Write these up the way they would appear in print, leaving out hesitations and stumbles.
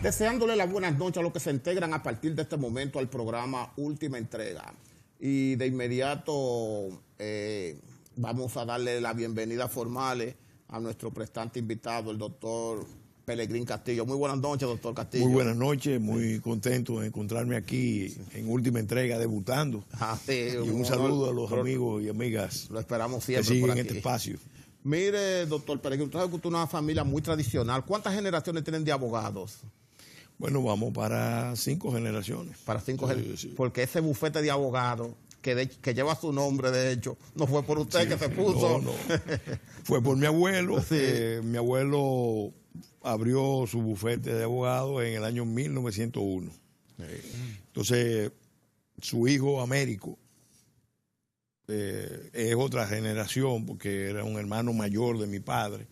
Deseándole las buenas noches a los que se integran a partir de este momento al programa Última Entrega. Y de inmediato vamos a darle la bienvenida formal a nuestro prestante invitado, el doctor Pelegrín Castillo. Muy buenas noches, doctor Castillo. Muy buenas noches, muy contento de encontrarme aquí en Última Entrega, debutando. Sí, y un saludo a los amigos y amigas lo esperamos siempre que siguen por aquí. este espacio. Mire, doctor Pelegrín, usted sabe que usted es una familia muy tradicional. ¿Cuántas generaciones tienen de abogados? Bueno, vamos para 5 generaciones. Para 5 generaciones. Sí. Porque ese bufete de abogados que lleva su nombre, de hecho, no fue por usted que se puso. No. Fue por mi abuelo. Sí. Mi abuelo abrió su bufete de abogados en el año 1901. Entonces, su hijo Américo es otra generación, porque era un hermano mayor de mi padre,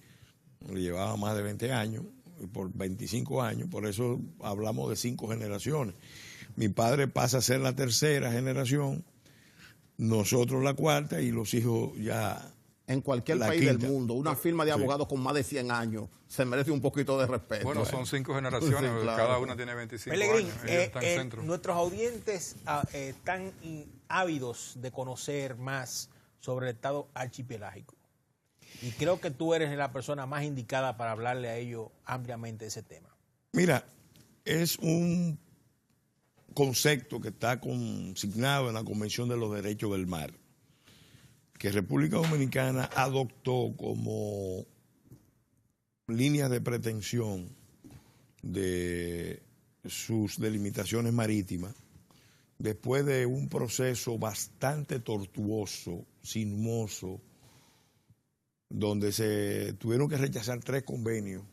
le llevaba más de 20 años, por 25 años, por eso hablamos de 5 generaciones. Mi padre pasa a ser la tercera generación, nosotros la cuarta y los hijos ya... En cualquier país del mundo, una firma de abogados con más de 100 años se merece un poquito de respeto. Bueno, son 5 generaciones, Sí, claro. Cada una tiene 25 Pelegrín, años. Ellos están en centro. nuestros audientes están ávidos de conocer más sobre el estado archipelágico. Y creo que tú eres la persona más indicada para hablarle a ellos ampliamente de ese tema. Mira, es un concepto que está consignado en la Convención de los Derechos del Mar, que República Dominicana adoptó como líneas de pretensión de sus delimitaciones marítimas, después de un proceso bastante tortuoso, sinuoso, donde se tuvieron que rechazar 3 convenios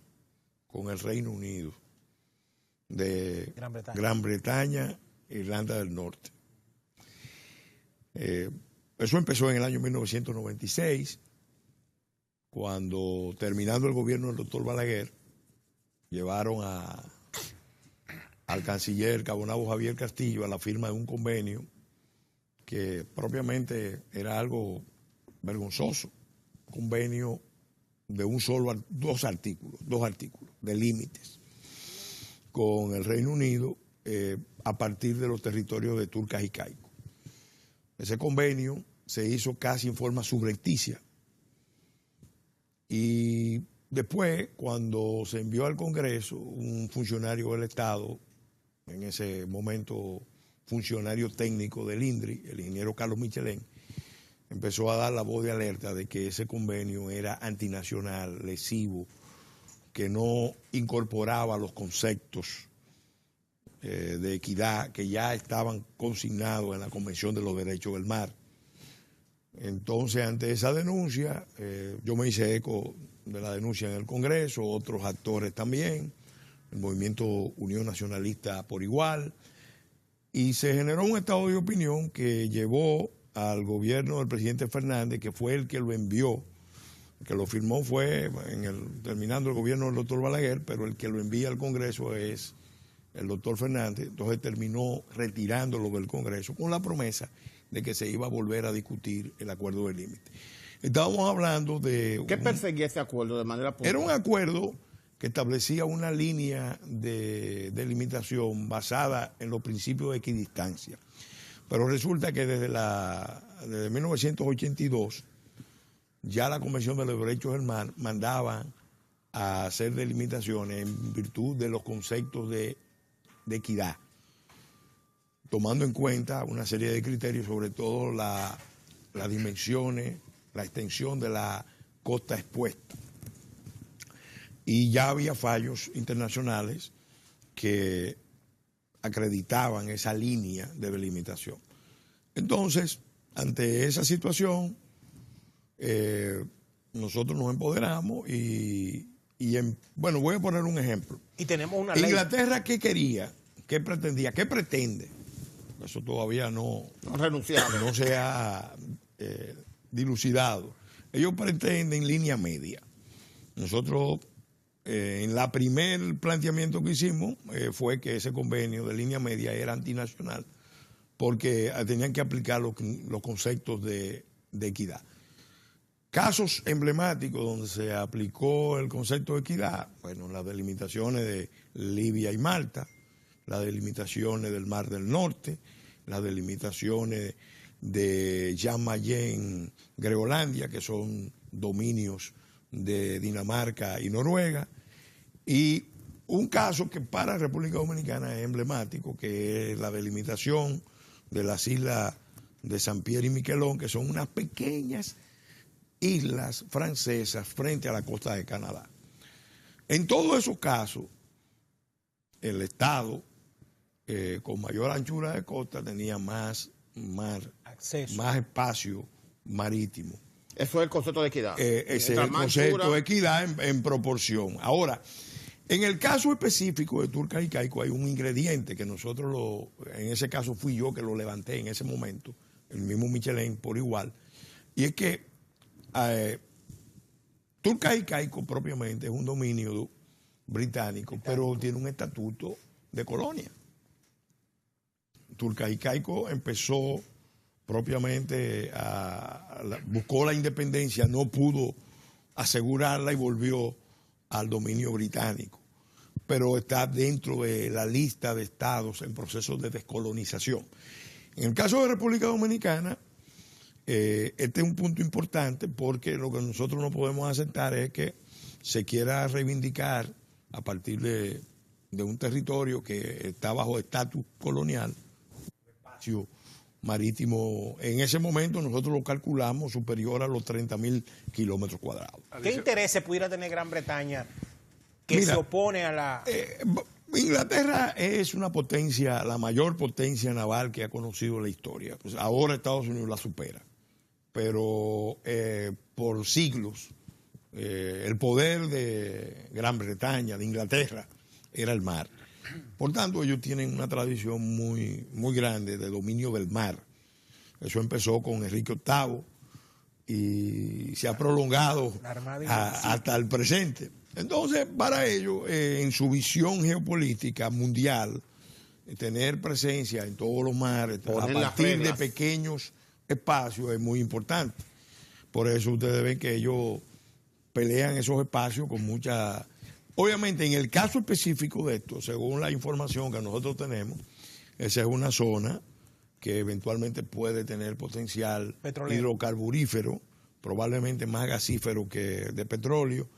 con el Reino Unido, de Gran Bretaña e Irlanda del Norte. Eso empezó en el año 1996, cuando, terminando el gobierno del doctor Balaguer, llevaron al canciller Cabo Javier Castillo a la firma de un convenio que propiamente era algo vergonzoso. Convenio de dos artículos de límites con el Reino Unido a partir de los territorios de Turcas y Caicos. Ese convenio se hizo casi en forma subrepticia y después, cuando se envió al Congreso, un funcionario del Estado, en ese momento funcionario técnico del INDRI, el ingeniero Carlos Michelén, empezó a dar la voz de alerta de que ese convenio era antinacional, lesivo, que no incorporaba los conceptos de equidad que ya estaban consignados en la Convención de los Derechos del Mar. Entonces, ante esa denuncia, yo me hice eco de la denuncia en el Congreso, otros actores también, el movimiento Unión Nacionalista por igual, y se generó un estado de opinión que llevó al gobierno del presidente Fernández, que fue el que lo envió, el que lo firmó fue terminando el gobierno del doctor Balaguer, pero el que lo envía al Congreso es el doctor Fernández. Entonces terminó retirándolo del Congreso con la promesa de que se iba a volver a discutir el acuerdo de límite. Estábamos hablando de... ¿Qué perseguía ese acuerdo de manera puntual? Era un acuerdo que establecía una línea de limitación basada en los principios de equidistancia. Pero resulta que desde 1982 ya la Convención de los Derechos del Mar mandaba a hacer delimitaciones en virtud de los conceptos de equidad, tomando en cuenta una serie de criterios, sobre todo las dimensiones, la extensión de la costa expuesta. Y ya había fallos internacionales que acreditaban esa línea de delimitación. Entonces, ante esa situación, nosotros nos empoderamos bueno, voy a poner un ejemplo. Y tenemos una ley. Inglaterra, ¿qué quería? ¿Qué pretendía? ¿Qué pretende? Eso todavía no se ha dilucidado. Ellos pretenden línea media. Nosotros, en la primer planteamiento que hicimos, fue que ese convenio de línea media era antinacional, porque tenían que aplicar los conceptos de equidad. Casos emblemáticos donde se aplicó el concepto de equidad, bueno, las delimitaciones de Libia y Malta, las delimitaciones del Mar del Norte, las delimitaciones de Jan Mayen, Gregolandia, que son dominios de Dinamarca y Noruega, y un caso que para República Dominicana es emblemático, que es la delimitación de las islas de San Pierre y Miquelón, que son unas pequeñas islas francesas frente a la costa de Canadá. En todos esos casos, el Estado con mayor anchura de costa tenía más acceso, más espacio marítimo. Eso es el concepto de equidad. Ese es el concepto de equidad en proporción. Ahora, en el caso específico de Turcas y Caicos hay un ingrediente que nosotros, en ese caso fui yo que lo levanté en ese momento, el mismo Michelén por igual, y es que Turcas y Caicos propiamente es un dominio británico, pero tiene un estatuto de colonia. Turcas y Caicos empezó propiamente buscó la independencia, no pudo asegurarla y volvió al dominio británico, pero está dentro de la lista de estados en procesos de descolonización. En el caso de República Dominicana, este es un punto importante porque lo que nosotros no podemos aceptar es que se quiera reivindicar a partir de un territorio que está bajo estatus colonial, un espacio marítimo, en ese momento nosotros lo calculamos superior a los 30.000 kilómetros cuadrados. ¿Qué intereses pudiera tener Gran Bretaña que se opone a la...? Inglaterra es una potencia, la mayor potencia naval que ha conocido la historia. Pues ahora Estados Unidos la supera. Pero por siglos el poder de Gran Bretaña, de Inglaterra, era el mar. Por tanto, ellos tienen una tradición muy, muy grande de dominio del mar. Eso empezó con Enrique VIII y se ha prolongado hasta el presente. Entonces, para ellos, en su visión geopolítica mundial, tener presencia en todos los mares, a partir de pequeños espacios, es muy importante. Por eso ustedes ven que ellos pelean esos espacios con mucha... Obviamente, en el caso específico de esto, según la información que nosotros tenemos, esa es una zona que eventualmente puede tener potencial hidrocarburífero, probablemente más gasífero que de petróleo.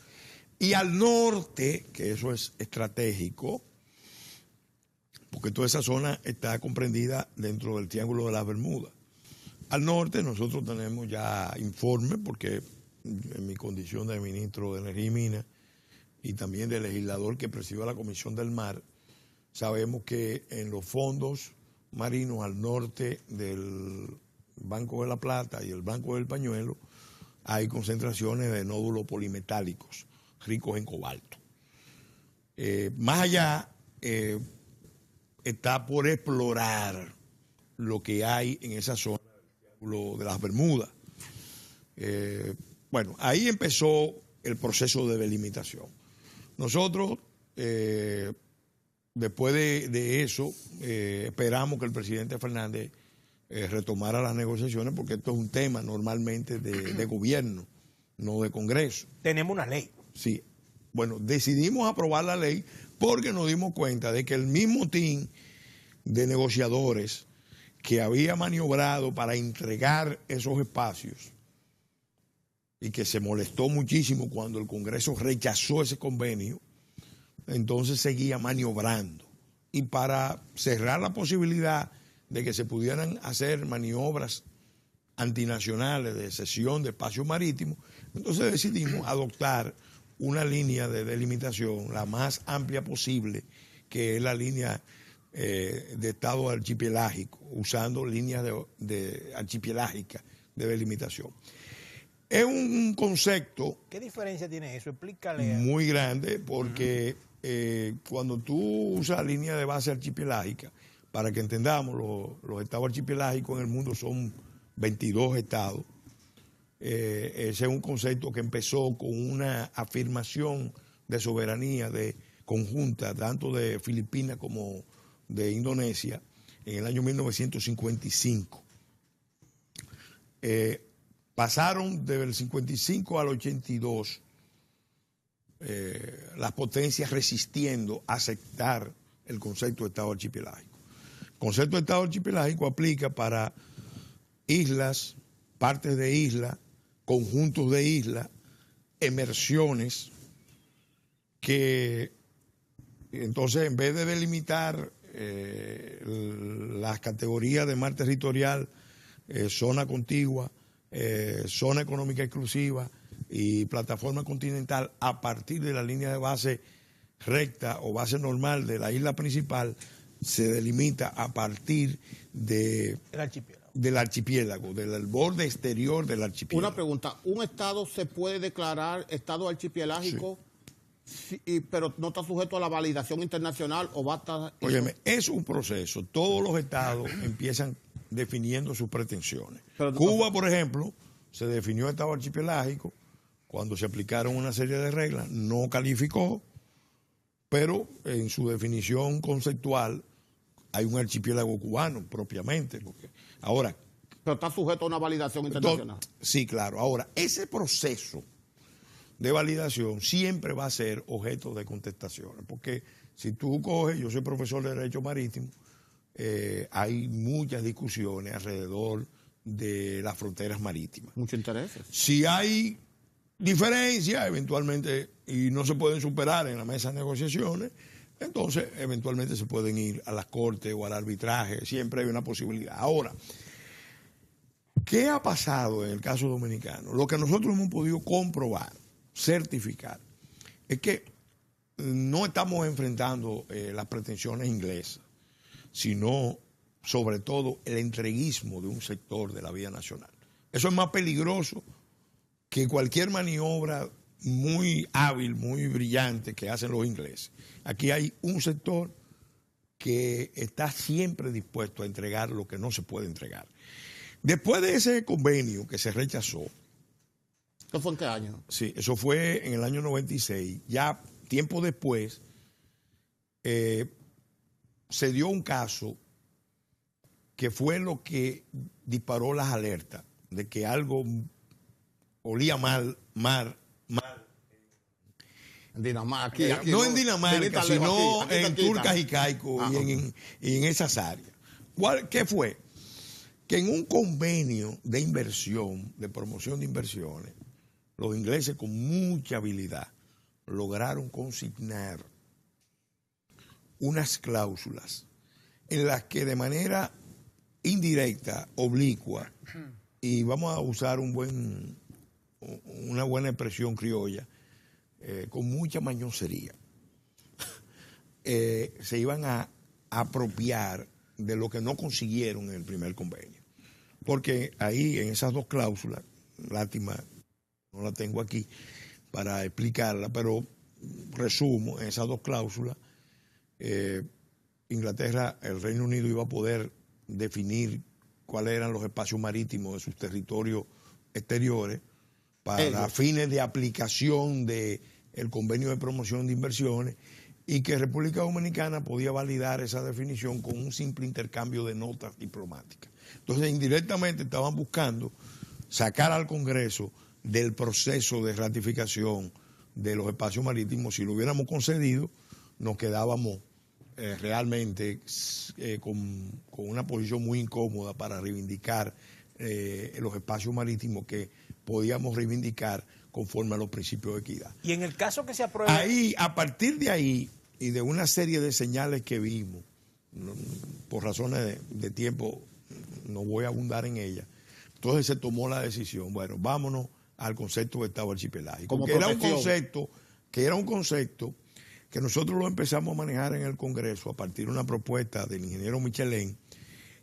Y al norte, que eso es estratégico, porque toda esa zona está comprendida dentro del Triángulo de las Bermudas. Al norte nosotros tenemos ya informes, porque en mi condición de ministro de Energía y Minas y también de legislador que presidió la Comisión del Mar, sabemos que en los fondos marinos al norte del Banco de la Plata y el Banco del Pañuelo hay concentraciones de nódulos polimetálicos ricos en cobalto. Más allá está por explorar lo que hay en esa zona de las Bermudas. Bueno, ahí empezó el proceso de delimitación. Nosotros, después de eso, esperamos que el presidente Fernández retomara las negociaciones, porque esto es un tema normalmente de gobierno, no de Congreso. Tenemos una ley. Sí. Bueno, decidimos aprobar la ley porque nos dimos cuenta de que el mismo team de negociadores que había maniobrado para entregar esos espacios y que se molestó muchísimo cuando el Congreso rechazó ese convenio, entonces seguía maniobrando. Y para cerrar la posibilidad de que se pudieran hacer maniobras antinacionales de cesión de espacio marítimo, entonces decidimos adoptar una línea de delimitación la más amplia posible, que es la línea de estado archipelágico, usando líneas de archipelágicas de delimitación. Es un concepto... ¿Qué diferencia tiene eso? Explícale. Muy grande, porque cuando tú usas línea de base archipelágica, para que entendamos, los estados archipelágicos en el mundo son 22 estados. Ese es un concepto que empezó con una afirmación de soberanía conjunta, tanto de Filipinas como de Indonesia, en el año 1955. pasaron del 55 al 82 las potencias resistiendo a aceptar el concepto de Estado archipelágico. El concepto de Estado archipelágico aplica para islas, partes de islas, conjuntos de islas, emersiones, que entonces en vez de delimitar las categorías de mar territorial, zona contigua, zona económica exclusiva y plataforma continental a partir de la línea de base recta o base normal de la isla principal, se delimita a partir del archipiélago, del borde exterior del archipiélago. Una pregunta, ¿un estado se puede declarar estado archipelágico, pero no está sujeto a la validación internacional o va a estar...? Óyeme, es un proceso. Todos los estados empiezan definiendo sus pretensiones. Cuba, por ejemplo, se definió estado archipelágico cuando se aplicaron una serie de reglas, no calificó, pero en su definición conceptual hay un archipiélago cubano propiamente. Ahora, pero está sujeto a una validación internacional. Sí, claro. Ahora, ese proceso de validación siempre va a ser objeto de contestaciones, porque si tú coges, yo soy profesor de Derecho Marítimo, hay muchas discusiones alrededor de las fronteras marítimas. Mucho interés. Si hay diferencias, eventualmente, y no se pueden superar en la mesa de negociaciones, entonces eventualmente se pueden ir a las cortes o al arbitraje, siempre hay una posibilidad. Ahora, ¿qué ha pasado en el caso dominicano? Lo que nosotros hemos podido comprobar, certificar, es que no estamos enfrentando las pretensiones inglesas, sino sobre todo el entreguismo de un sector de la vida nacional. Eso es más peligroso que cualquier maniobra muy hábil, muy brillante que hacen los ingleses. Aquí hay un sector que está siempre dispuesto a entregar lo que no se puede entregar. Después de ese convenio que se rechazó. ¿Eso fue en qué año? Sí, eso fue en el año 96. Ya tiempo después se dio un caso que fue lo que disparó las alertas de que algo olía mal. En Dinamarca. Aquí no en Dinamarca, sino aquí en Turcas y Caicos y en esas áreas. ¿Qué fue? Que en un convenio de inversión, de promoción de inversiones, los ingleses con mucha habilidad lograron consignar unas cláusulas en las que de manera indirecta, oblicua, y vamos a usar una buena expresión criolla, con mucha mañosería, se iban a apropiar de lo que no consiguieron en el primer convenio. Porque ahí, en esas dos cláusulas, lástima, no la tengo aquí para explicarla, pero resumo, en esas dos cláusulas, Inglaterra, el Reino Unido iba a poder definir cuáles eran los espacios marítimos de sus territorios exteriores para fines de aplicación del convenio de promoción de inversiones, y que República Dominicana podía validar esa definición con un simple intercambio de notas diplomáticas. Entonces, indirectamente estaban buscando sacar al Congreso del proceso de ratificación de los espacios marítimos. Si lo hubiéramos concedido, nos quedábamos realmente con una posición muy incómoda para reivindicar los espacios marítimos que podíamos reivindicar conforme a los principios de equidad. Y en el caso que se apruebe... Ahí, a partir de ahí, y de una serie de señales que vimos, por razones de tiempo no voy a abundar en ellas, entonces se tomó la decisión, bueno, vámonos al concepto de Estado archipelágico, que era un concepto que nosotros lo empezamos a manejar en el Congreso a partir de una propuesta del ingeniero Michelén,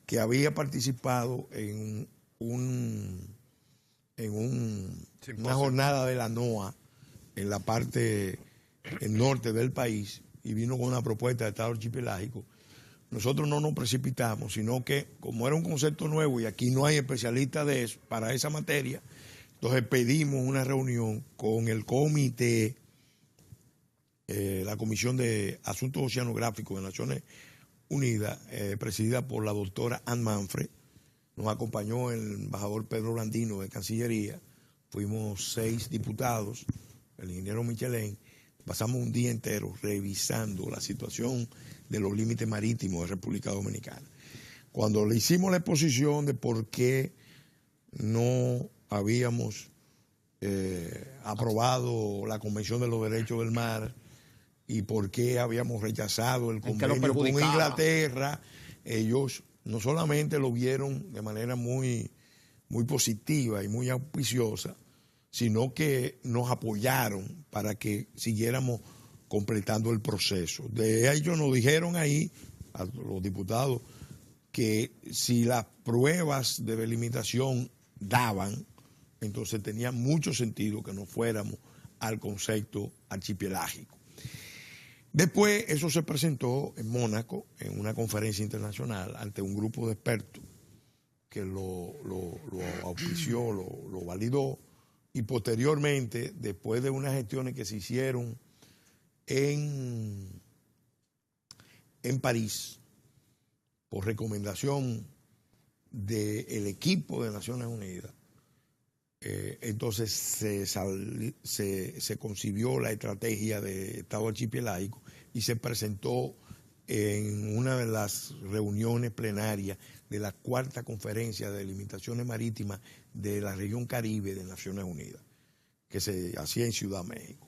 que había participado en una jornada de la NOAA en la parte norte del país, y vino con una propuesta de Estado archipelágico. Nosotros no nos precipitamos, sino que como era un concepto nuevo y aquí no hay especialistas de eso, para esa materia, entonces pedimos una reunión con el comité, la Comisión de Asuntos Oceanográficos de Naciones Unidas, presidida por la doctora Ann Manfred, nos acompañó el embajador Pedro Blandino de Cancillería, fuimos 6 diputados, el ingeniero Michelén, pasamos un día entero revisando la situación de los límites marítimos de República Dominicana. Cuando le hicimos la exposición de por qué no habíamos aprobado la Convención de los Derechos del Mar y por qué habíamos rechazado el convenio con Inglaterra, ellos no solamente lo vieron de manera muy positiva y muy auspiciosa, sino que nos apoyaron para que siguiéramos completando el proceso. De ellos nos dijeron ahí, a los diputados, que si las pruebas de delimitación daban, entonces tenía mucho sentido que nos fuéramos al concepto archipelágico. Después eso se presentó en Mónaco, en una conferencia internacional, ante un grupo de expertos que lo auspició, lo validó, y posteriormente, después de unas gestiones que se hicieron en París, por recomendación del equipo de Naciones Unidas, entonces se concibió la estrategia de Estado archipelágico y se presentó en una de las reuniones plenarias de la 4ª Conferencia de Delimitaciones Marítimas de la región Caribe de Naciones Unidas, que se hacía en Ciudad México.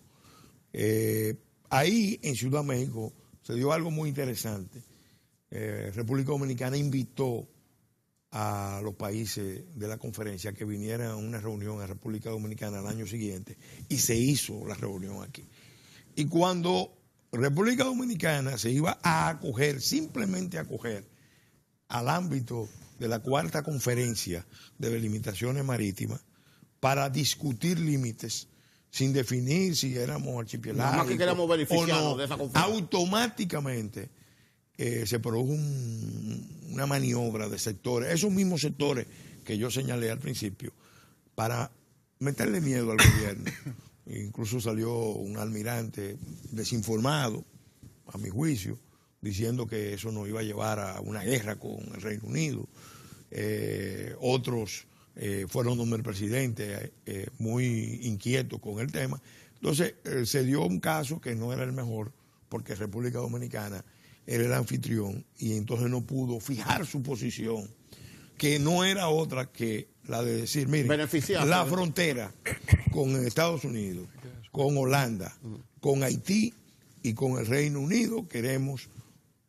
Ahí en Ciudad México se dio algo muy interesante. República Dominicana invitó a los países de la conferencia que vinieran a una reunión a República Dominicana al año siguiente y se hizo la reunión aquí. Y cuando República Dominicana se iba a acoger, simplemente a acoger al ámbito de la 4ª Conferencia de Delimitaciones Marítimas para discutir límites sin definir si éramos archipiélagos que queramos beneficiarnos o no, de esa conferencia, automáticamente se produjo una maniobra de sectores, esos mismos sectores que yo señalé al principio, para meterle miedo al gobierno. Incluso salió un almirante desinformado, a mi juicio, diciendo que eso nos iba a llevar a una guerra con el Reino Unido. Otros fueron donde el presidente muy inquietos con el tema. Entonces se dio un caso que no era el mejor, porque República Dominicana era el anfitrión y entonces no pudo fijar su posición, que no era otra que la de decir, miren, la frontera con Estados Unidos, con Holanda, con Haití y con el Reino Unido queremos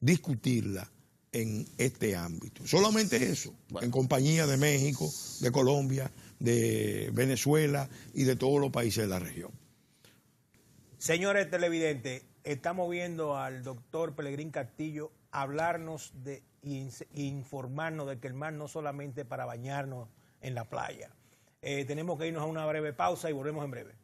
discutirla en este ámbito. Solamente eso, en compañía de México, de Colombia, de Venezuela y de todos los países de la región. Señores televidentes, estamos viendo al doctor Pelegrín Castillo hablarnos de informarnos de que el mar no solamente para bañarnos en la playa. Tenemos que irnos a una breve pausa y volvemos en breve.